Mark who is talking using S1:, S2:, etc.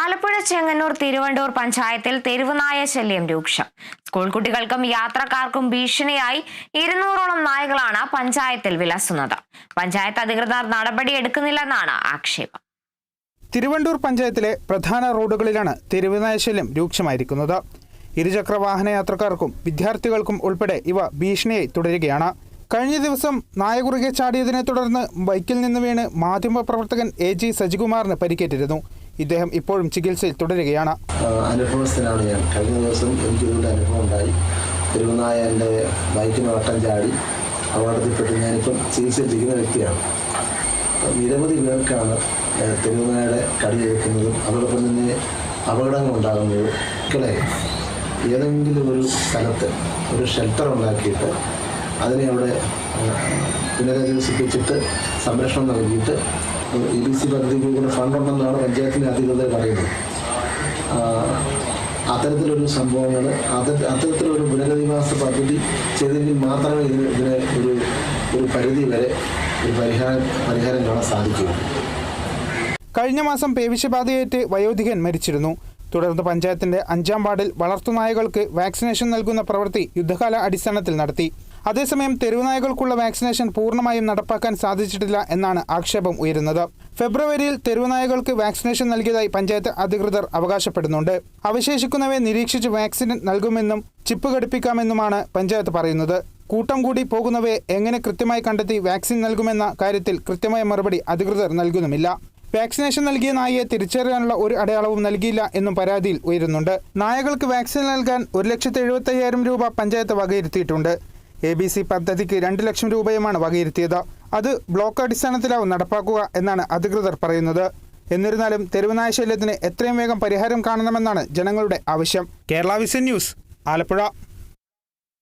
S1: ആലപ്പുഴ ചെങ്ങന്നൂർ തിരുവണ്ടൂർ പഞ്ചായത്തിൽ തെരുവുനായ ശല്യം രൂക്ഷം. സ്കൂൾ കുട്ടികൾക്കും യാത്രക്കാർക്കും ഭീഷണിയായി 200ഓളം നായകളാണ് പഞ്ചായത്തിൽ വിലസുന്നത്. പഞ്ചായത്ത് അധികൃതർ നടപടിയെടുക്കുന്നില്ലെന്നാണ് ആക്ഷേപം.
S2: തിരുവണ്ടൂർ പഞ്ചായത്തിലെ പ്രധാന റോഡുകളിലാണ് തെരുവുനായ ശല്യം രൂക്ഷമായിരിക്കുന്നത്. ഇരുചക്ര വാഹന യാത്രക്കാർക്കും വിദ്യാർത്ഥികൾക്കും ഉൾപ്പെടെ ഇവ ഭീഷണിയായി തുടരുകയാണ്. കഴിഞ്ഞ ദിവസം നായ കുറുകെ ചാടിയതിനെ തുടർന്ന് ബൈക്കിൽ നിന്ന് വീണ് മാധ്യമപ്രവർത്തകൻ AG സജികുമാറിന് പരിക്കേറ്റിരുന്നു. ഇദ്ദേഹം ഇപ്പോഴും ചികിത്സയിൽ തുടരുകയാണ്.
S3: അനുഭവസ്ഥനാണ് ഞാൻ. കഴിഞ്ഞ ദിവസം എനിക്കിതുകൊണ്ട് അനുഭവം ഉണ്ടായി. തെരുവുനായ എൻ്റെ ബൈക്കിന് വട്ടം ചാടി അപകടത്തിൽപ്പെട്ട് ഞാനിപ്പം ചികിത്സയിലിരിക്കുന്ന വ്യക്തിയാണ്. നിരവധി പേർക്കാണ് തെരുവുനായയുടെ കടി കേൾക്കുന്നതും അതോടൊപ്പം തന്നെ അപകടങ്ങൾ ഉണ്ടാകുന്നതും. മക്കളെ ഏതെങ്കിലും ഒരു സ്ഥലത്ത് ഒരു ഷെൽട്ടർ ഉണ്ടാക്കിയിട്ട് അതിനെ അവിടെ പുനരധിവസിപ്പിച്ചിട്ട് സംരക്ഷണം നൽകിയിട്ട് EBC പദ്ധതിക്ക് ഫണ്ടുണ്ടെന്നാണ് പഞ്ചായത്തിൻ്റെ അധികൃതർ പറയുന്നത്. അത്തരത്തിലൊരു സംഭവങ്ങൾ അത്തരത്തിലൊരു പുനരധിവാസ പദ്ധതി ചെയ്തെങ്കിൽ മാത്രമേ ഇതിനെ ഒരു പരിധി വരെ ഒരു പരിഹാരം കാണാൻ സാധിക്കുകയുള്ളൂ.
S2: കഴിഞ്ഞ മാസം പേവിഷബാധയേറ്റ് വയോധികൻ മരിച്ചിരുന്നു. തുടർന്ന് പഞ്ചായത്തിന്റെ 5ാം വാർഡിൽ വളർത്തുനായകൾക്ക് വാക്സിനേഷൻ നൽകുന്ന പ്രവൃത്തി യുദ്ധകാല അടിസ്ഥാനത്തിൽ നടത്തി. അതേസമയം തെരുവുനായകൾക്കുള്ള വാക്സിനേഷൻ പൂർണ്ണമായും നടപ്പാക്കാൻ സാധിച്ചിട്ടില്ല എന്നാണ് ആക്ഷേപം ഉയരുന്നത്. ഫെബ്രുവരിയിൽ തെരുവുനായകൾക്ക് വാക്സിനേഷൻ നൽകിയതായി പഞ്ചായത്ത് അധികൃതർ അവകാശപ്പെടുന്നുണ്ട്. അവശേഷിക്കുന്നവയെ നിരീക്ഷിച്ച് വാക്സിൻ നൽകുമെന്നും ചിപ്പ് ഘടിപ്പിക്കാമെന്നുമാണ് പഞ്ചായത്ത് പറയുന്നത്. കൂട്ടം കൂടി പോകുന്നവയെ എങ്ങനെ കൃത്യമായി കണ്ടെത്തി വാക്സിൻ നൽകുമെന്ന കാര്യത്തിൽ കൃത്യമായ മറുപടി അധികൃതർ നൽകുന്നുമില്ല. വാക്സിനേഷൻ നൽകിയ നായയെ തിരിച്ചറിയാനുള്ള ഒരു അടയാളവും നൽകിയില്ല എന്നും പരാതിയിൽ ഉയരുന്നുണ്ട്. നായകൾക്ക് വാക്സിൻ നൽകാൻ 1,75,000 രൂപ പഞ്ചായത്ത് വകയിരുത്തിയിട്ടുണ്ട്. ABC പദ്ധതിക്ക് 2 ലക്ഷം രൂപയുമാണ് വകയിരുത്തിയത്. അത് ബ്ലോക്ക് അടിസ്ഥാനത്തിലാവും നടപ്പാക്കുക എന്നാണ് അധികൃതർ പറയുന്നത്. എന്നിരുന്നാലും തെരുവുനായ ശല്യത്തിന് എത്രയും വേഗം പരിഹാരം കാണണമെന്നാണ് ജനങ്ങളുടെ ആവശ്യം. Kerala vision news, Alappuzha.